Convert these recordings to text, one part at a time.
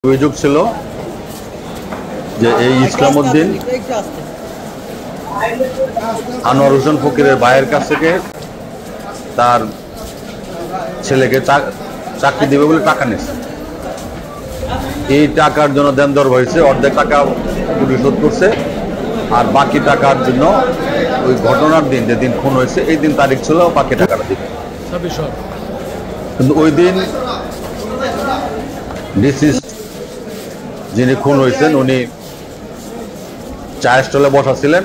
অভিযোগ ছিল যে এই ইসলামউদ্দিন আনোয়ার হোসেন ফকিরের ভাইয়ের কাছ থেকে তার ছেলেকে চাকরি দিবে বলে টাকা নিয়েছে। এই টাকার জন্য দেন দর হয়েছে, অর্ধেক টাকা পরিশোধ করছে, আর বাকি টাকার জন্য ওই ঘটনার দিন যেদিন খুন হয়েছে এই দিন তারিখ ছিল বাকি টাকাটা দিবে। কিন্তু ওই দিন ডিসিস্ট যিনি খুন হয়েছেন উনি চায়ের স্টলে বসা ছিলেন।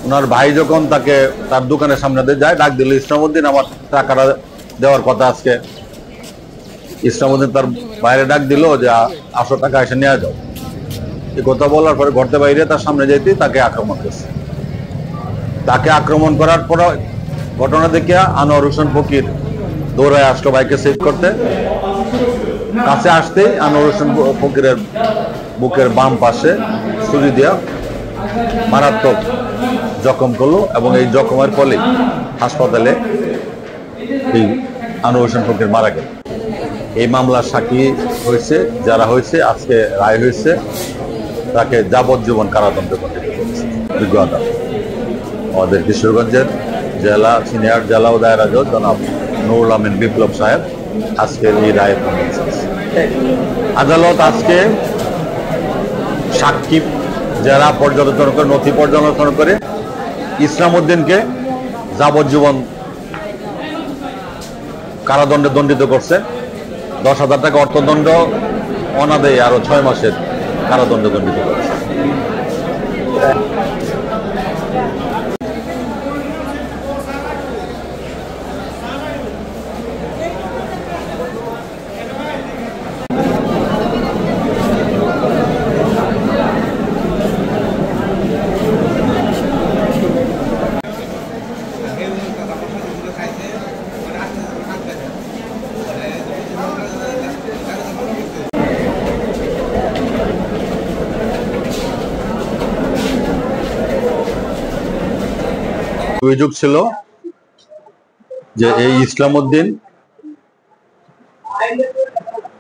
ওনার ভাই যখন তাকে তার দোকানের সামনে দিয়ে যায়, ডাক দিল, ইসলামউদ্দিন আমার টাকাটা দেওয়ার কথা আজকে। ইসলামউদ্দিন তার বাইরে ডাক দিল যে 800 টাকা এসে নিয়ে যাও। এই কথা বলার পরে ঘরতে বাইরে তার সামনে যেতেই তাকে আক্রমণ করছে। তাকে আক্রমণ করার পর ঘটনা দেখে আনোয়ার হোসেন ফকির দৌড়ায় আসলো ভাইকে সেভ করতে। কাছে আসতেই আনোয়ার হোসেন ফকিরের বুকের বাম পাশে ছুরি দিয়া মারাত্মক জখম করলো এবং এই জখমের ফলে হাসপাতালে এই আনোয়ার হোসেন ফকির মারা গেল। এই মামলার সাক্ষী হয়েছে যারা হয়েছে, আজকে রায় হয়েছে, তাকে যাবজ্জীবন কারাদণ্ডে দণ্ডিত করেছে বিজ্ঞ আদালত। আমাদের কিশোরগঞ্জের জেলা সিনিয়র জেলা ও দায়রা জজ জনাব নুরুল আমিন বিপ্লব সাহেব আজকের এই রায় প্রণয়ন। আদালত আজকে সাক্ষী যারা পর্যালোচনা করে, নথি পর্যালোচনা করে ইসলামউদ্দিনকে যাবজ্জীবন কারাদণ্ডে দণ্ডিত করছে। 10,000 টাকা অর্থদণ্ড, অনাদায়ী আরো 6 মাসের কারাদণ্ডে দণ্ডিত করেছে। অভিযোগ ছিল যে এই ইসলামউদ্দিন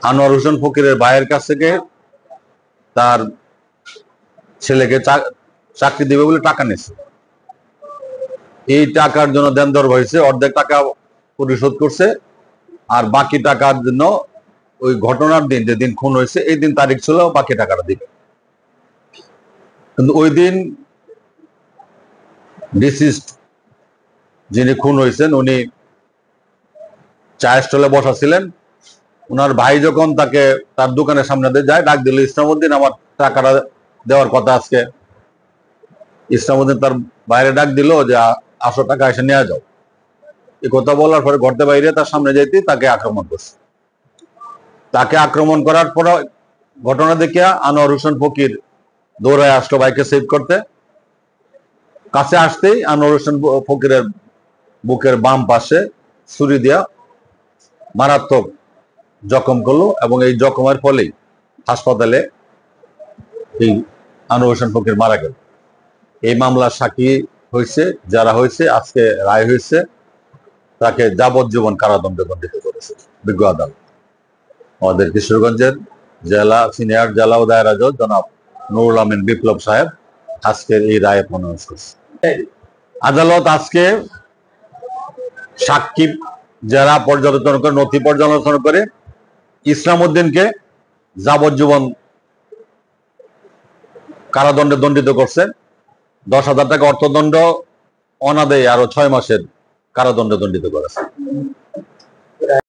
আনোয়ার হোসেন ফকিরের ভাইয়ের কাছ থেকে তার ছেলেকে চাকরি দিবে বলে টাকা নিয়েছে। এই টাকার জন্য দেন দর হয়েছে, অর্ধেক টাকা পরিশোধ করছে, আর বাকি টাকার জন্য ওই ঘটনার দিন যেদিন খুন হয়েছে এই দিন তারিখ ছিল বাকি টাকাটা দিবে। কিন্তু ওই দিন ডিসিস্ট যিনি খুন হয়েছেন উনি চায়ের স্টলে বসা ছিলেন। ওনার ভাই যখন তাকে তার দোকানের সামনে দিয়ে যায়, ডাক দিল, ইসলামউদ্দিন আমার টাকাটা দেওয়ার কথা আজকে। ইসলামউদ্দিন তার বাইরে ডাক দিল যে 800 টাকা এসে নিয়ে যাও। এই কথা বলার পরে ঘরতে বাইরে তার সামনে যেতেই তাকে আক্রমণ করছে। তাকে আক্রমণ করার পর ঘটনা দেখে আনোয়ার হোসেন ফকির দৌড়ায় আসলো ভাইকে সেভ করতে। কাছে আসতেই আনোয়ার হোসেন ফকিরের বুকের বাম পাশে ছুরি দিয়া মারাত্মক জখম করলো এবং এই জখমের ফলেই হাসপাতালে এই আনোয়ার হোসেন ফকির মারা গেল। এই মামলার সাক্ষী হয়েছে যারা হয়েছে, আজকে রায় হয়েছে, তাকে যাবজ্জীবন কারাদণ্ডে দণ্ডিত করেছে বিজ্ঞ আদালত। আমাদের কিশোরগঞ্জের জেলা সিনিয়র জেলা ও দায়রা জজ জনাব নুরুল আমিন বিপ্লব সাহেব আজকের এই রায় প্রণয়ন করেছে। আদালত আজকে সাক্ষী যারা পর্যালোচনা করে, নথি পর্যালোচনা করে ইসলামউদ্দিনকে যাবজ্জীবন কারাদণ্ডে দণ্ডিত করছে। 10,000 টাকা অর্থদণ্ড, অনাদায়ী আরো 6 মাসের কারাদণ্ডে দণ্ডিত করেছে।